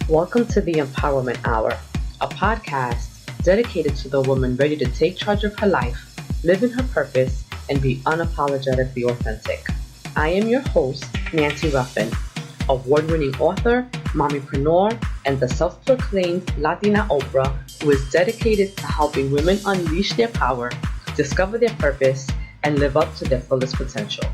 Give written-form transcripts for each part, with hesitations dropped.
Welcome to the Empowerment Hour, a podcast dedicated to the woman ready to take charge of her life, live in her purpose, and be unapologetically authentic. I am your host, Nancy-Ruffin, award-winning author, mommypreneur, and the self-proclaimed Latina Oprah who is dedicated to helping women unleash their power, discover their purpose, and live up to their fullest potential.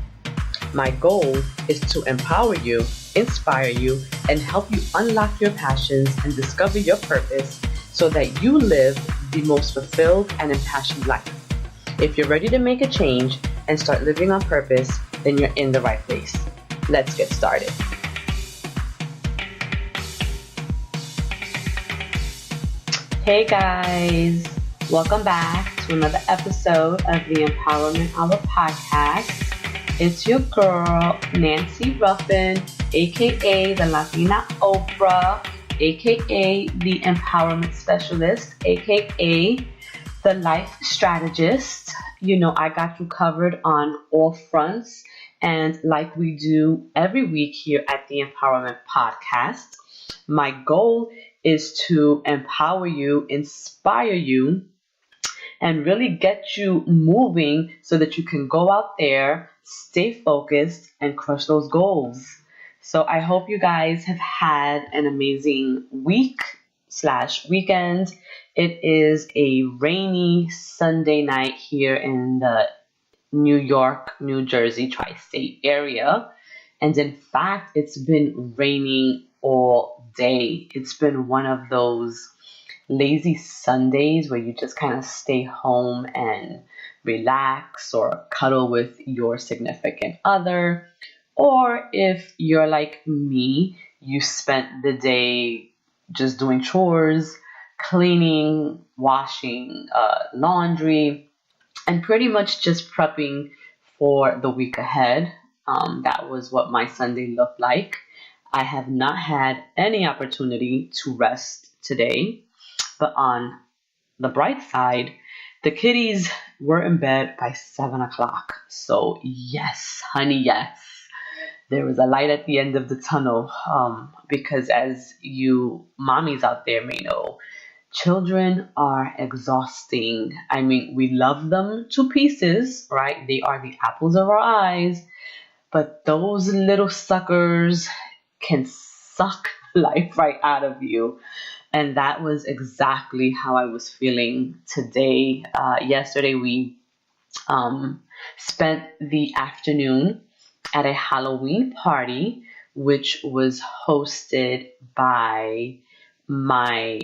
My goal is to empower you, inspire you, and help you unlock your passions and discover your purpose so that you live the most fulfilled and impassioned life. If you're ready to make a change and start living on purpose, then you're in the right place. Let's get started. Hey guys, welcome back to another episode of the Empowerment Hour podcast. It's your girl, Nancy Ruffin, aka the Latina Oprah, aka the Empowerment Specialist, aka the Life Strategist. You know, I got you covered on all fronts, and like we do every week here at the Empowerment Podcast, my goal is to empower you, inspire you, and really get you moving so that you can go out there, stay focused, and crush those goals. So I hope you guys have had an amazing week/weekend. It is a rainy Sunday night here in the New York, New Jersey tri-state area. And in fact, it's been raining all day. It's been one of those lazy Sundays where you just kind of stay home and relax or cuddle with your significant other. Or if you're like me, you spent the day just doing chores, cleaning, washing laundry, and pretty much just prepping for the week ahead. That was what my Sunday looked like. I have not had any opportunity to rest today. But on the bright side, the kiddies were in bed by 7 o'clock. So yes, honey, yes. There was a light at the end of the tunnel. Because as you mommies out there may know, children are exhausting. I mean, we love them to pieces, right? They are the apples of our eyes. But those little suckers can suck life right out of you. And that was exactly how I was feeling today. Yesterday, we spent the afternoon at a Halloween party, which was hosted by my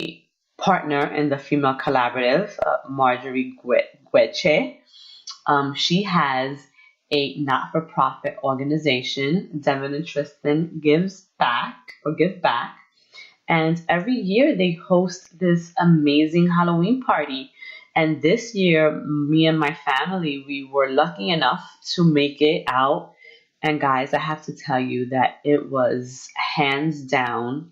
partner in the female collaborative, Marjorie Gueche. She has a not-for-profit organization, Devin and Tristan Give Back. And every year they host this amazing Halloween party. And this year, me and my family, we were lucky enough to make it out. And guys, I have to tell you that it was hands down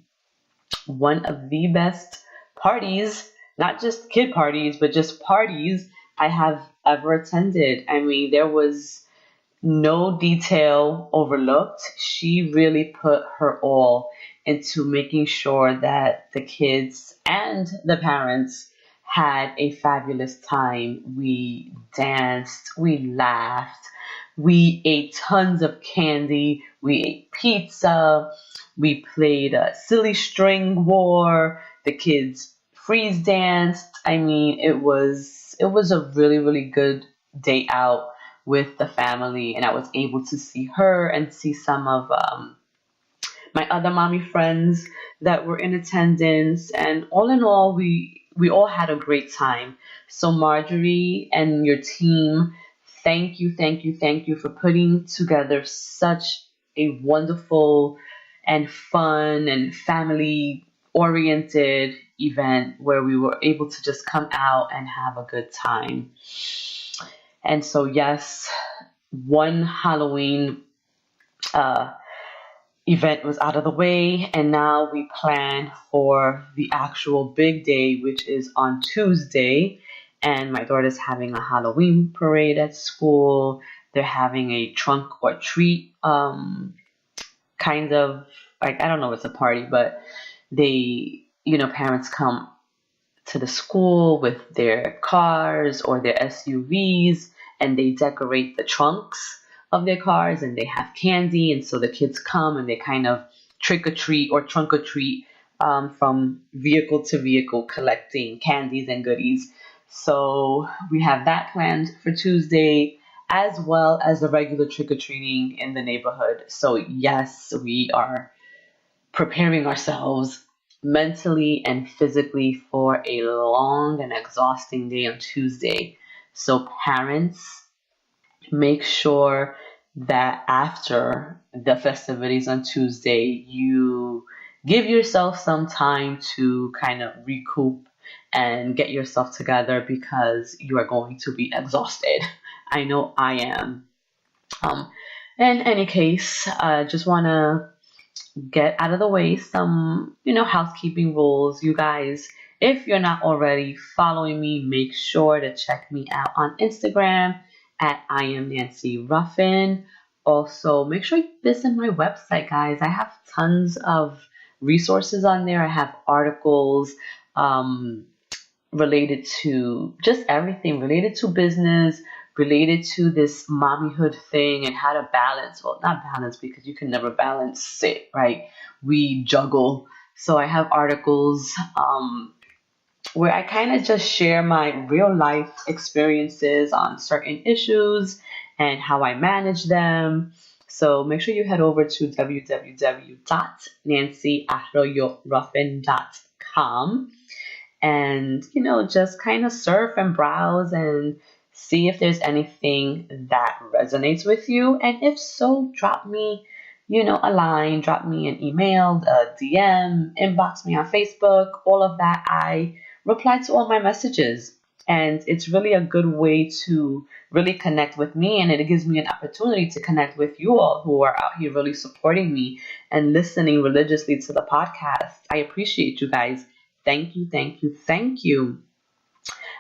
one of the best parties, not just kid parties, but just parties I have ever attended. I mean, there was no detail overlooked. She really put her all into making sure that the kids and the parents had a fabulous time. We danced, we laughed, we ate tons of candy, we ate pizza, we played a silly string war, the kids freeze danced. I mean, it was a really, really good day out with the family, and I was able to see her and see some of my other mommy friends that were in attendance. And all in all, we all had a great time. So Marjorie and your team, thank you for putting together such a wonderful and fun and family oriented event where we were able to just come out and have a good time. And so, yes, one Halloween event was out of the way, and now we plan for the actual big day, which is on Tuesday. And my daughter's having a Halloween parade at school. They're having a trunk or treat kind of, like, I don't know if it's a party, but Parents come to the school with their cars or their SUVs, and they decorate the trunks of their cars, and they have candy. And so the kids come and they kind of trick or treat or trunk or treat, from vehicle to vehicle, collecting candies and goodies. So we have that planned for Tuesday, as well as the regular trick or treating in the neighborhood. So, yes, we are preparing ourselves mentally and physically for a long and exhausting day on Tuesday. So, parents, make sure that after the festivities on Tuesday, you give yourself some time to kind of recoup and get yourself together, because you are going to be exhausted. I know I am. Um, in any case, I just want to get out of the way some, housekeeping rules. You guys, if you're not already following me, make sure to check me out on Instagram at I am nancy-ruffin. Also, make sure you visit my website, guys. I have tons of resources on there. I have articles, related to just everything, related to business, related to this mommyhood thing, and how to balance. Well, not balance, because you can never balance it, right? We juggle. So I have articles, where I kind of just share my real life experiences on certain issues and how I manage them. So make sure you head over to www.nancy-ruffin.com, and just kind of surf and browse and see if there's anything that resonates with you. And if so, drop me a line, drop me an email, a DM, inbox me on Facebook, all of that. I reply to all my messages, and it's really a good way to really connect with me, and it gives me an opportunity to connect with you all who are out here really supporting me and listening religiously to the podcast. I appreciate you guys. Thank you, thank you, thank you.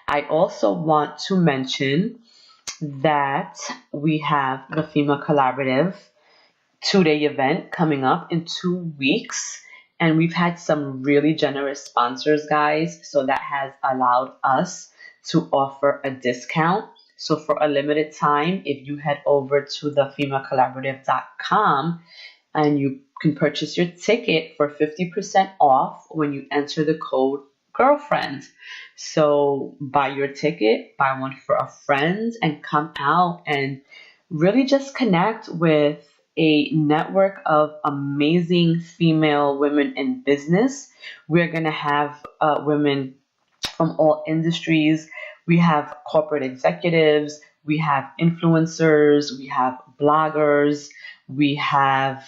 I also want to mention that we have the Female Collaborative 2-day event coming up in 2 weeks. And we've had some really generous sponsors, guys. So that has allowed us to offer a discount. So for a limited time, if you head over to thefemalecollaborative.com, and you can purchase your ticket for 50% off when you enter the code girlfriend. So buy your ticket, buy one for a friend, and come out and really just connect with a network of amazing female women in business. We're going to have women from all industries. We have corporate executives, we have influencers, we have bloggers, we have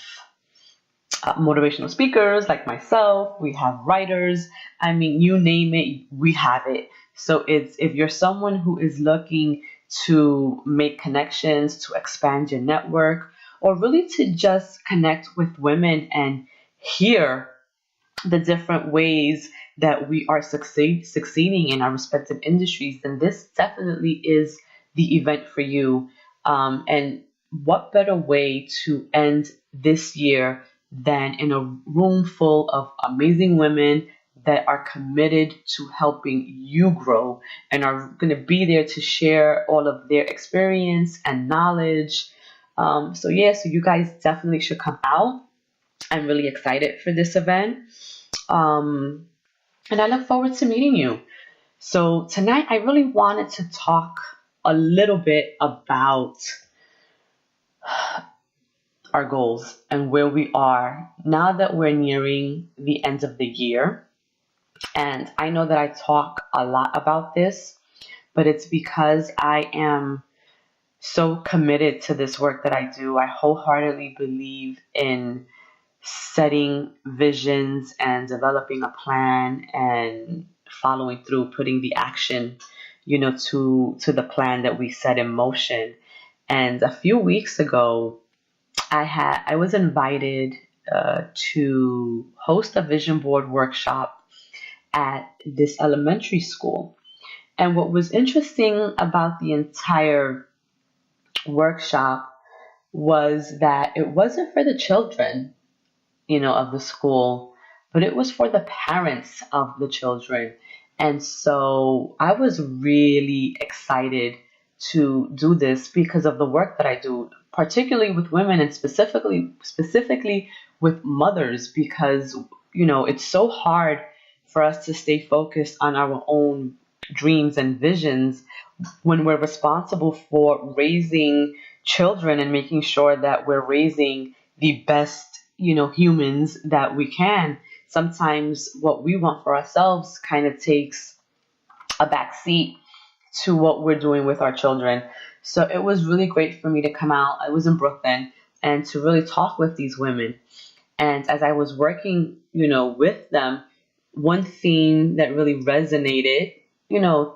motivational speakers like myself, we have writers. I mean, you name it, we have it. So it's, if you're someone who is looking to make connections, to expand your network, or really to just connect with women and hear the different ways that we are succeeding in our respective industries, then this definitely is the event for you. And what better way to end this year than in a room full of amazing women that are committed to helping you grow and are going to be there to share all of their experience and knowledge. So you guys definitely should come out. I'm really excited for this event. And I look forward to meeting you. So tonight, I really wanted to talk a little bit about our goals and where we are now that we're nearing the end of the year. And I know that I talk a lot about this, but it's because I am so committed to this work that I do. I wholeheartedly believe in setting visions and developing a plan and following through, putting the action, to the plan that we set in motion. And a few weeks ago, I was invited to host a vision board workshop at this elementary school. And what was interesting about the entire workshop was that it wasn't for the children, of the school. but it was for the parents of the children. And so I was really excited to do this because of the work that I do, particularly with women and specifically with mothers, because it's so hard for us to stay focused on our own dreams and visions when we're responsible for raising children and making sure that we're raising the best, humans that we can. Sometimes what we want for ourselves kind of takes a back seat to what we're doing with our children. So it was really great for me to come out. I was in Brooklyn and to really talk with these women. And as I was working, with them, one theme that really resonated,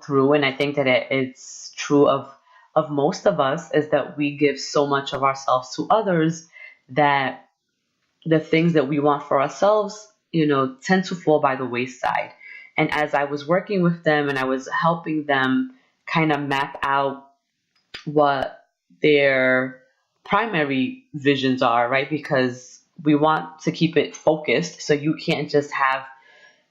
through, and I think that it's true of most of us, is that we give so much of ourselves to others that the things that we want for ourselves, tend to fall by the wayside. And as I was working with them and I was helping them kind of map out what their primary visions are, right? Because we want to keep it focused. So you can't just have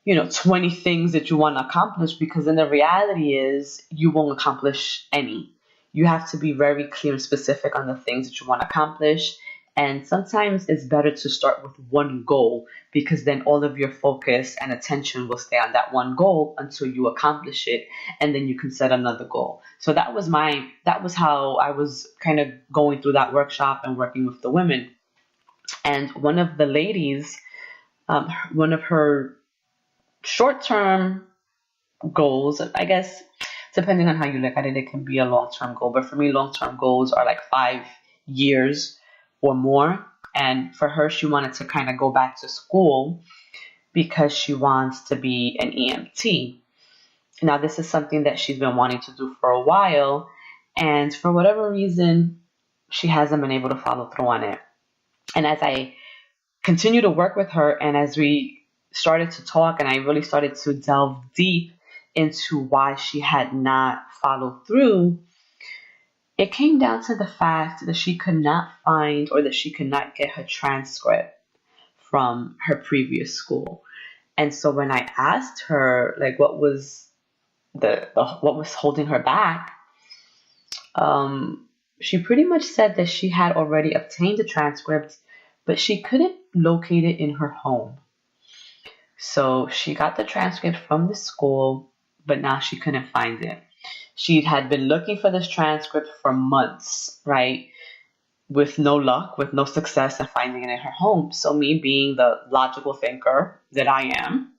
20 things that you want to accomplish, because then the reality is you won't accomplish any. You have to be very clear and specific on the things that you want to accomplish. And sometimes it's better to start with one goal, because then all of your focus and attention will stay on that one goal until you accomplish it. And then you can set another goal. So that was how I was kind of going through that workshop and working with the women. And one of the ladies, one of her short-term goals, I guess, depending on how you look at it, it can be a long-term goal. But for me, long-term goals are like 5 years or more. And for her, she wanted to kind of go back to school because she wants to be an EMT. Now, this is something that she's been wanting to do for a while. And for whatever reason, she hasn't been able to follow through on it. And as I continue to work with her, and as we started to talk and I really started to delve deep into why she had not followed through, it came down to the fact that she could not find, or that she could not get her transcript from her previous school. And so when I asked her, like, what was what was holding her back, she pretty much said that she had already obtained the transcript, but she couldn't locate it in her home. So she got the transcript from the school, but now she couldn't find it. She had been looking for this transcript for months, right? With no luck, with no success in finding it in her home. So me, being the logical thinker that I am,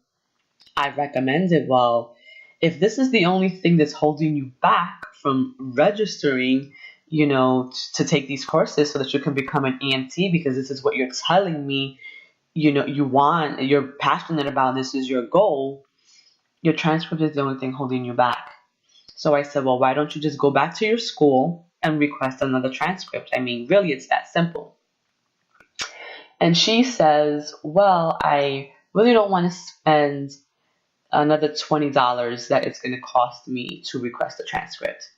I recommended, well, if this is the only thing that's holding you back from registering, to take these courses so that you can become an EMT, because this is what you're telling me, you want, you're passionate about, this is your goal, your transcript is the only thing holding you back. So I said, well, why don't you just go back to your school and request another transcript? I mean, really, it's that simple. And she says, well, I really don't want to spend another $20 that it's going to cost me to request a transcript.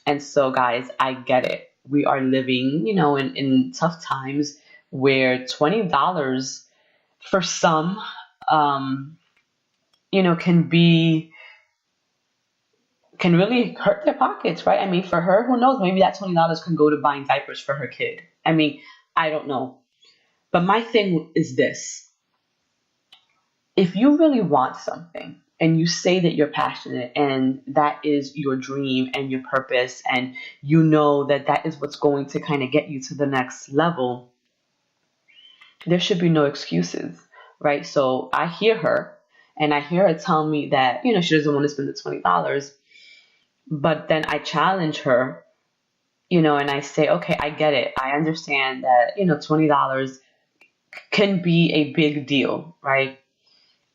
And so, guys, I get it. We are living, in tough times where $20 for some, can really hurt their pockets, right? I mean, for her, who knows? Maybe that $20 can go to buying diapers for her kid. I mean, I don't know. But my thing is this. If you really want something and you say that you're passionate and that is your dream and your purpose, and you know that that is what's going to kind of get you to the next level, there should be no excuses, right? So I hear her, and I hear her tell me that, she doesn't want to spend the $20. But then I challenge her, and I say, okay, I get it. I understand that, $20 can be a big deal, right?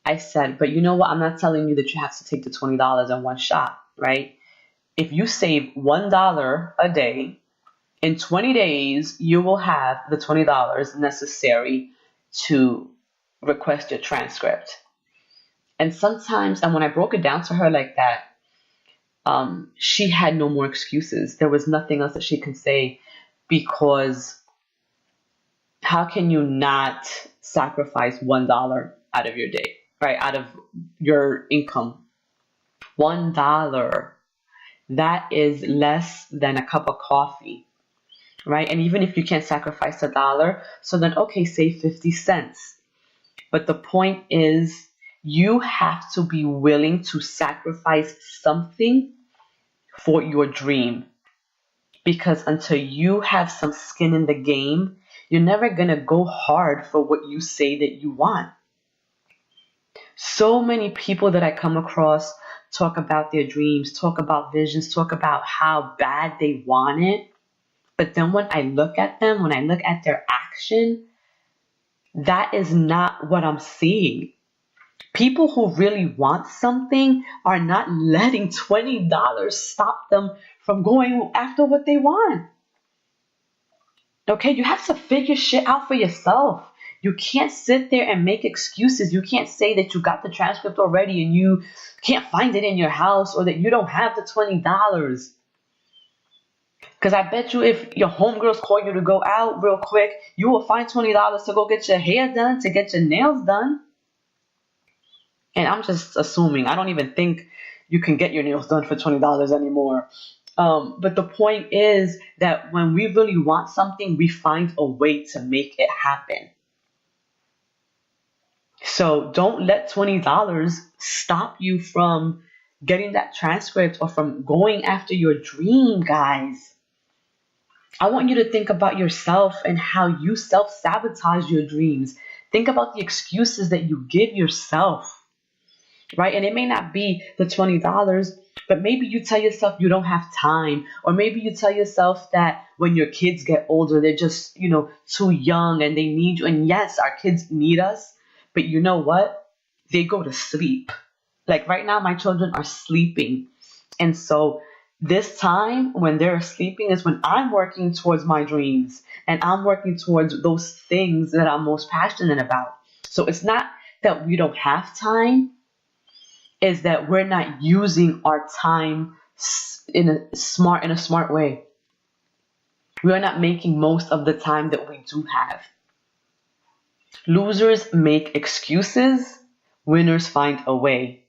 I said, but you know what? I'm not telling you that you have to take the $20 in one shot, right? If you save $1 a day, in 20 days, you will have the $20 necessary to request your transcript. And when I broke it down to her like that, she had no more excuses. There was nothing else that she could say, because how can you not sacrifice $1 out of your day, right? Out of your income. $1. That is less than a cup of coffee, right? And even if you can't sacrifice $1, so then okay, say 50 cents. But the point is, you have to be willing to sacrifice something for your dream. Because until you have some skin in the game, you're never going to go hard for what you say that you want. So many people that I come across talk about their dreams, talk about visions, talk about how bad they want it. But then when I look at them, when I look at their action, that is not what I'm seeing. People who really want something are not letting $20 stop them from going after what they want. Okay, you have to figure shit out for yourself. You can't sit there and make excuses. You can't say that you got the transcript already and you can't find it in your house, or that you don't have the $20. Because I bet you if your homegirls call you to go out real quick, you will find $20 to go get your hair done, to get your nails done. And I'm just assuming. I don't even think you can get your nails done for $20 anymore. But the point is that when we really want something, we find a way to make it happen. So don't let $20 stop you from getting that transcript or from going after your dream, guys. I want you to think about yourself and how you self-sabotage your dreams. Think about the excuses that you give yourself. Right? And it may not be the $20, but maybe you tell yourself you don't have time, or maybe you tell yourself that when your kids get older, they're just, too young and they need you. And yes, our kids need us, but you know what? They go to sleep. Like right now, my children are sleeping. And so this time when they're sleeping is when I'm working towards my dreams and I'm working towards those things that I'm most passionate about. So it's not that we don't have time, is that we're not using our time in a smart way. We are not making most of the time that we do have. Losers make excuses, winners find a way.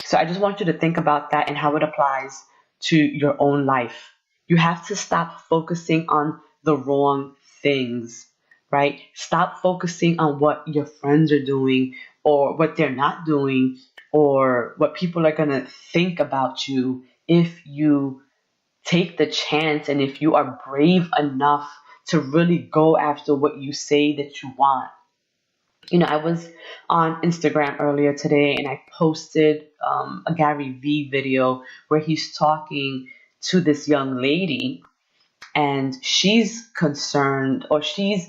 So I just want you to think about that and how it applies to your own life. You have to stop focusing on the wrong things, right? Stop focusing on what your friends are doing or what they're not doing or what people are going to think about you if you take the chance and if you are brave enough to really go after what you say that you want. I was on Instagram earlier today and I posted a Gary Vee video where he's talking to this young lady, and she's concerned, or she's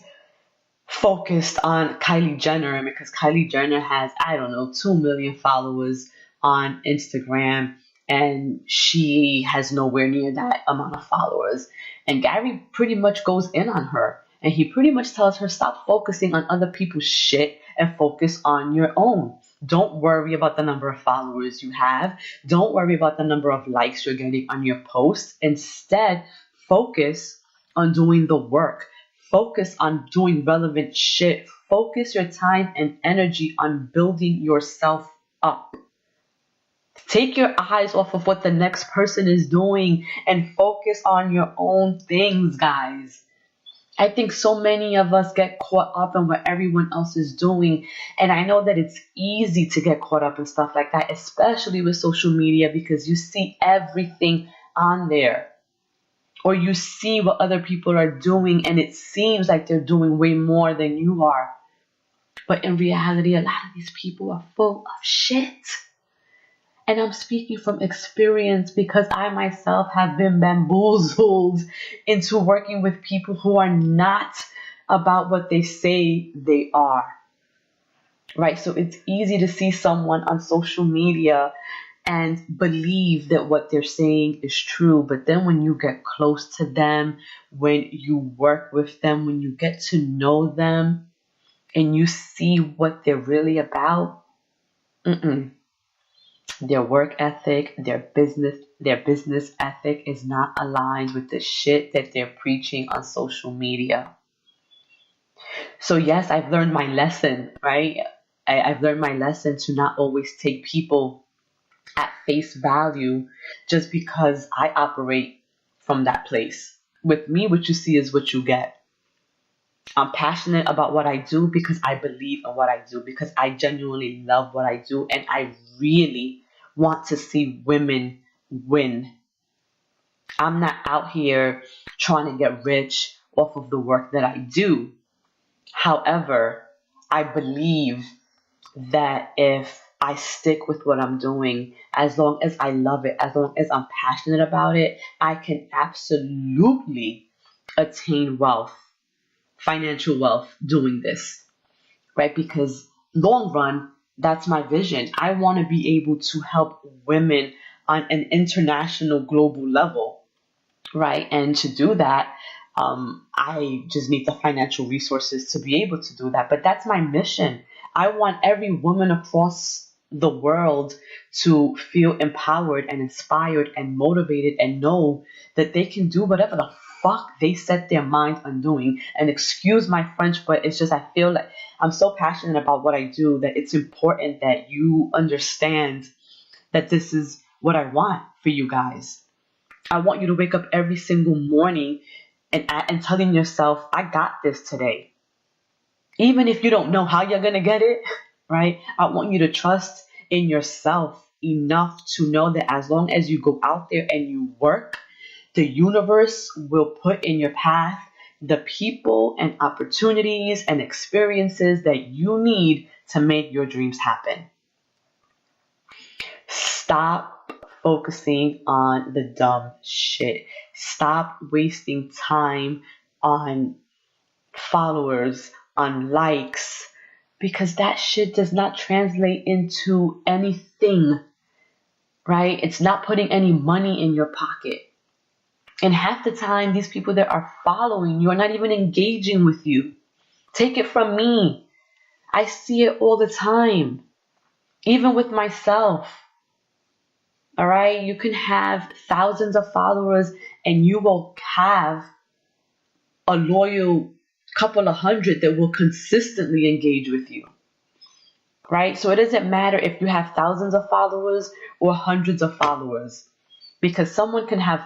focused on Kylie Jenner, because Kylie Jenner has, 2 million followers on Instagram, and she has nowhere near that amount of followers. And Gary pretty much goes in on her. And he pretty much tells her, stop focusing on other people's shit and focus on your own. Don't worry about the number of followers you have. Don't worry about the number of likes you're getting on your posts. Instead, focus on doing the work. Focus on doing relevant shit. Focus your time and energy on building yourself up. Take your eyes off of what the next person is doing and focus on your own things, guys. I think so many of us get caught up in what everyone else is doing. And I know that it's easy to get caught up in stuff like that, especially with social media, because you see everything on there. Or you see what other people are doing and it seems like they're doing way more than you are. But in reality, a lot of these people are full of shit. And I'm speaking from experience because I myself have been bamboozled into working with people who are not about what they say they are. Right? So it's easy to see someone on social media and believe that what they're saying is true. But then when you get close to them, when you work with them, when you get to know them and you see what they're really about, their work ethic, their business ethic is not aligned with the shit that they're preaching on social media. So yes, I've learned my lesson, right? I've learned my lesson to not always take people at face value just because I operate from that place. With me, what you see is what you get. I'm passionate about what I do because I believe in what I do, because I genuinely love what I do, and I really want to see women win. I'm not out here trying to get rich off of the work that I do. However, I believe that if I stick with what I'm doing, as long as I love it, as long as I'm passionate about it, I can absolutely attain wealth, financial wealth doing this, right? Because long run, that's my vision. I want to be able to help women on an international global level, right? And to do that, I just need the financial resources to be able to do that. But that's my mission. I want every woman across the world to feel empowered and inspired and motivated and know that they can do whatever the fuck they set their mind on doing. And excuse my French, but it's just, I feel like I'm so passionate about what I do that it's important that you understand that this is what I want for you guys. I want you to wake up every single morning and telling yourself, I got this today. Even if you don't know how you're going to get it, right? I want you to trust in yourself enough to know that as long as you go out there and you work, the universe will put in your path the people and opportunities and experiences that you need to make your dreams happen. Stop focusing on the dumb shit. Stop wasting time on followers, on likes, because that shit does not translate into anything, right? It's not putting any money in your pocket. And half the time, these people that are following you are not even engaging with you. Take it from me. I see it all the time, even with myself. All right, you can have thousands of followers and you will have a loyal couple of hundred that will consistently engage with you, right? So it doesn't matter if you have thousands of followers or hundreds of followers, because someone can have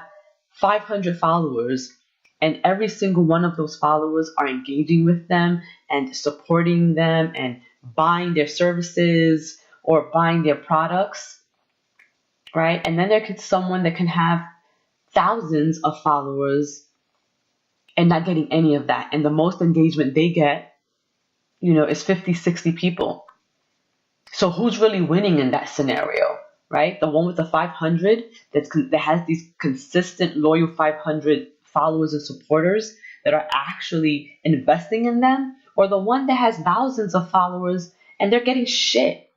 500 followers and every single one of those followers are engaging with them and supporting them and buying their services or buying their products, right? And then there could someone that can have thousands of followers and not getting any of that. And the most engagement they get, is 50, 60 people. So who's really winning in that scenario, right? The one with the 500 that has these consistent, loyal 500 followers and supporters that are actually investing in them, or the one that has thousands of followers and they're getting shit.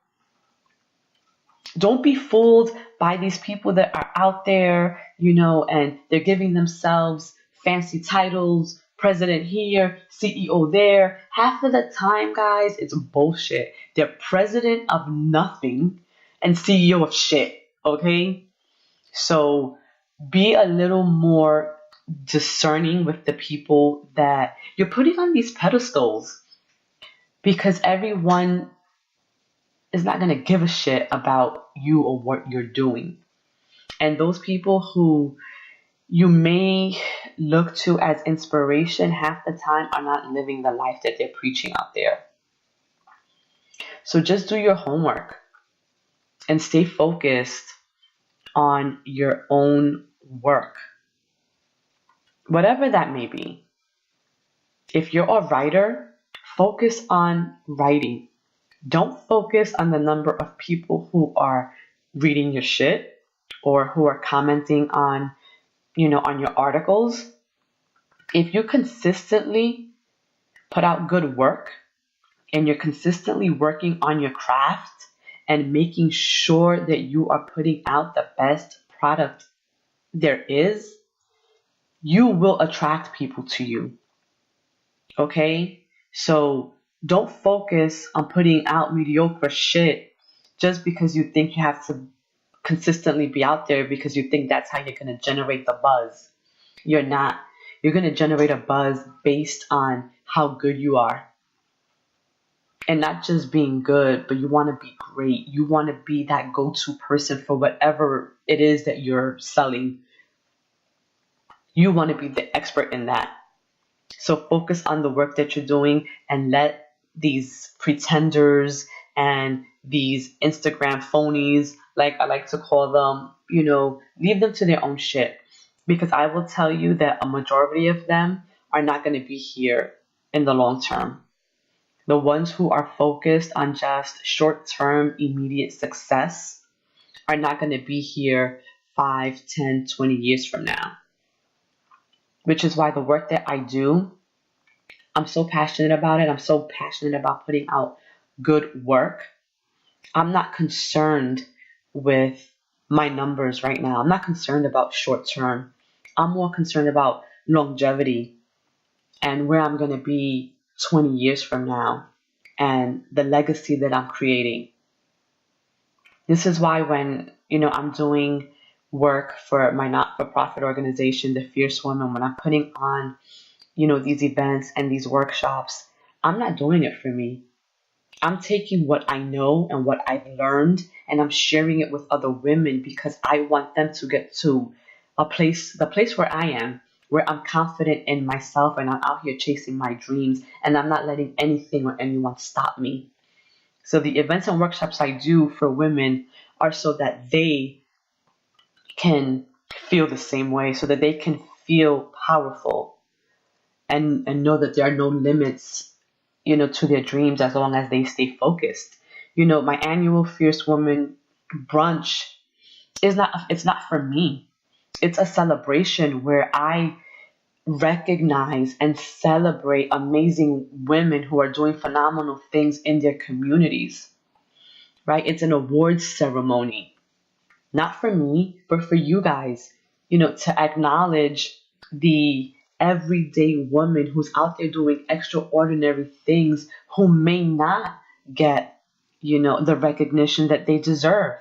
Don't be fooled by these people that are out there, and they're giving themselves fancy titles, president here, CEO there. Half of the time, guys, it's bullshit. They're president of nothing and CEO of shit, okay? So be a little more discerning with the people that you're putting on these pedestals, because everyone is not going to give a shit about you or what you're doing. And those people who you may look to as inspiration, half the time are not living the life that they're preaching out there. So just do your homework and stay focused on your own work, whatever that may be. If you're a writer, focus on writing. Don't focus on the number of people who are reading your shit or who are commenting on your articles. If you consistently put out good work and you're consistently working on your craft and making sure that you are putting out the best product there is, you will attract people to you. Okay? So don't focus on putting out mediocre shit just because you think you have to consistently be out there, because you think that's how you're going to generate the buzz. You're not. You're going to generate a buzz based on how good you are. And not just being good, but you want to be great. You want to be that go-to person for whatever it is that you're selling. You want to be the expert in that. So focus on the work that you're doing and let these pretenders and these Instagram phonies, like I like to call them, leave them to their own shit. Because I will tell you that a majority of them are not going to be here in the long term. The ones who are focused on just short-term, immediate success are not going to be here 5, 10, 20 years from now. Which is why the work that I do, I'm so passionate about it. I'm so passionate about putting out good work. I'm not concerned with my numbers right now. I'm not concerned about short term. I'm more concerned about longevity and where I'm going to be 20 years from now and the legacy that I'm creating. This is why when, I'm doing work for my not-for-profit organization, The Fierce Woman, when I'm putting on, these events and these workshops, I'm not doing it for me. I'm taking what I know and what I've learned and I'm sharing it with other women because I want them to get to the place where I am, where I'm confident in myself and I'm out here chasing my dreams and I'm not letting anything or anyone stop me. So the events and workshops I do for women are so that they can feel the same way, so that they can feel powerful and know that there are no limits, to their dreams as long as they stay focused. My annual Fierce Woman brunch it's not for me. It's a celebration where I recognize and celebrate amazing women who are doing phenomenal things in their communities, right? It's an awards ceremony, not for me, but for you guys, to acknowledge the everyday woman who's out there doing extraordinary things who may not get, the recognition that they deserve,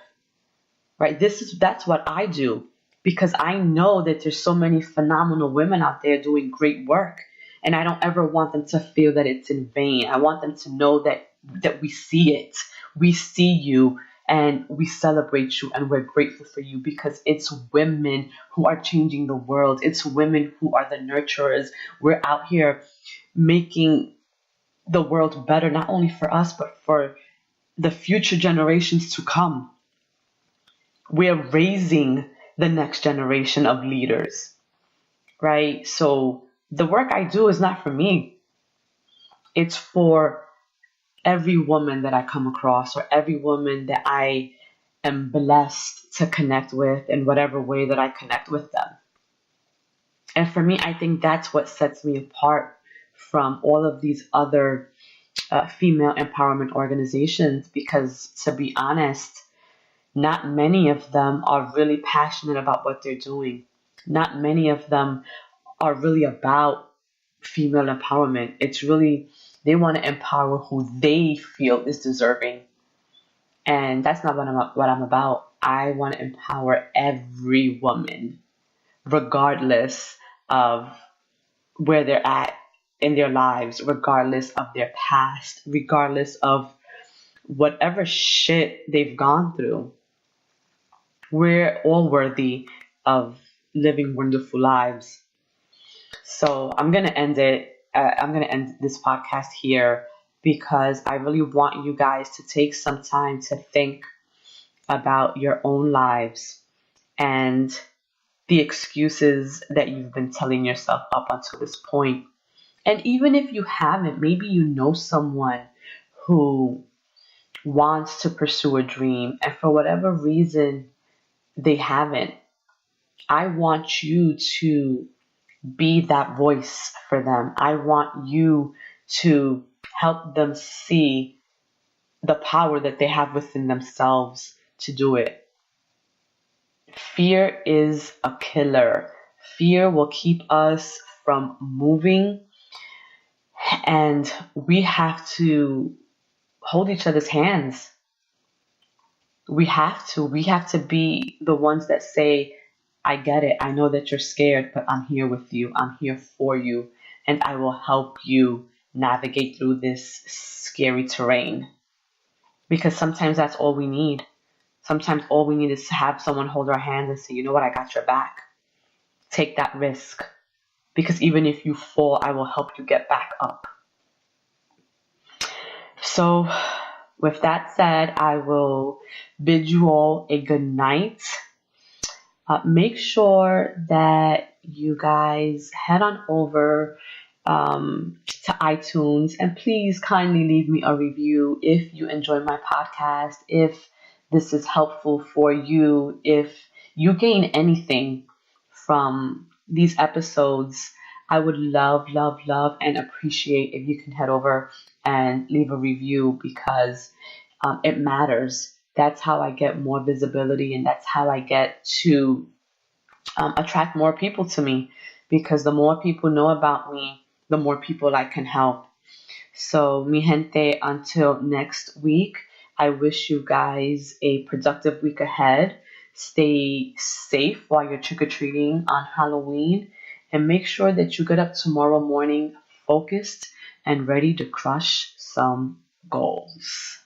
right? That's what I do because I know that there's so many phenomenal women out there doing great work. And I don't ever want them to feel that it's in vain. I want them to know that we see it. We see you and we celebrate you and we're grateful for you because it's women who are changing the world. It's women who are the nurturers. We're out here making the world better, not only for us, but for the future generations to come. We're raising the next generation of leaders, right? So the work I do is not for me. It's for every woman that I come across or every woman that I am blessed to connect with in whatever way that I connect with them. And for me, I think that's what sets me apart from all of these other female empowerment organizations because, to be honest, not many of them are really passionate about what they're doing. Not many of them are really about female empowerment. It's really, they want to empower who they feel is deserving. And that's not what I'm about. I want to empower every woman, regardless of where they're at in their lives, regardless of their past, regardless of whatever shit they've gone through. We're all worthy of living wonderful lives. So I'm going to end it. I'm going to end this podcast here because I really want you guys to take some time to think about your own lives and the excuses that you've been telling yourself up until this point. And even if you haven't, maybe you know someone who wants to pursue a dream and for whatever reason they haven't. I want you to be that voice for them. I want you to help them see the power that they have within themselves to do it. Fear is a killer. Fear will keep us from moving, and we have to hold each other's hands. We have to be the ones that say, I get it. I know that you're scared, but I'm here with you. I'm here for you, and I will help you navigate through this scary terrain. Because sometimes that's all we need. Sometimes all we need is to have someone hold our hands and say, you know what, I got your back. Take that risk. Because even if you fall, I will help you get back up. So, with that said, I will bid you all a good night. Make sure that you guys head on over to iTunes and please kindly leave me a review if you enjoy my podcast, if this is helpful for you, if you gain anything from these episodes. I would love, love, love, and appreciate if you can head over and leave a review because it matters. That's how I get more visibility and that's how I get to attract more people to me because the more people know about me, the more people I can help. So, mi gente, until next week, I wish you guys a productive week ahead. Stay safe while you're trick or treating on Halloween, and make sure that you get up tomorrow morning focused and ready to crush some goals.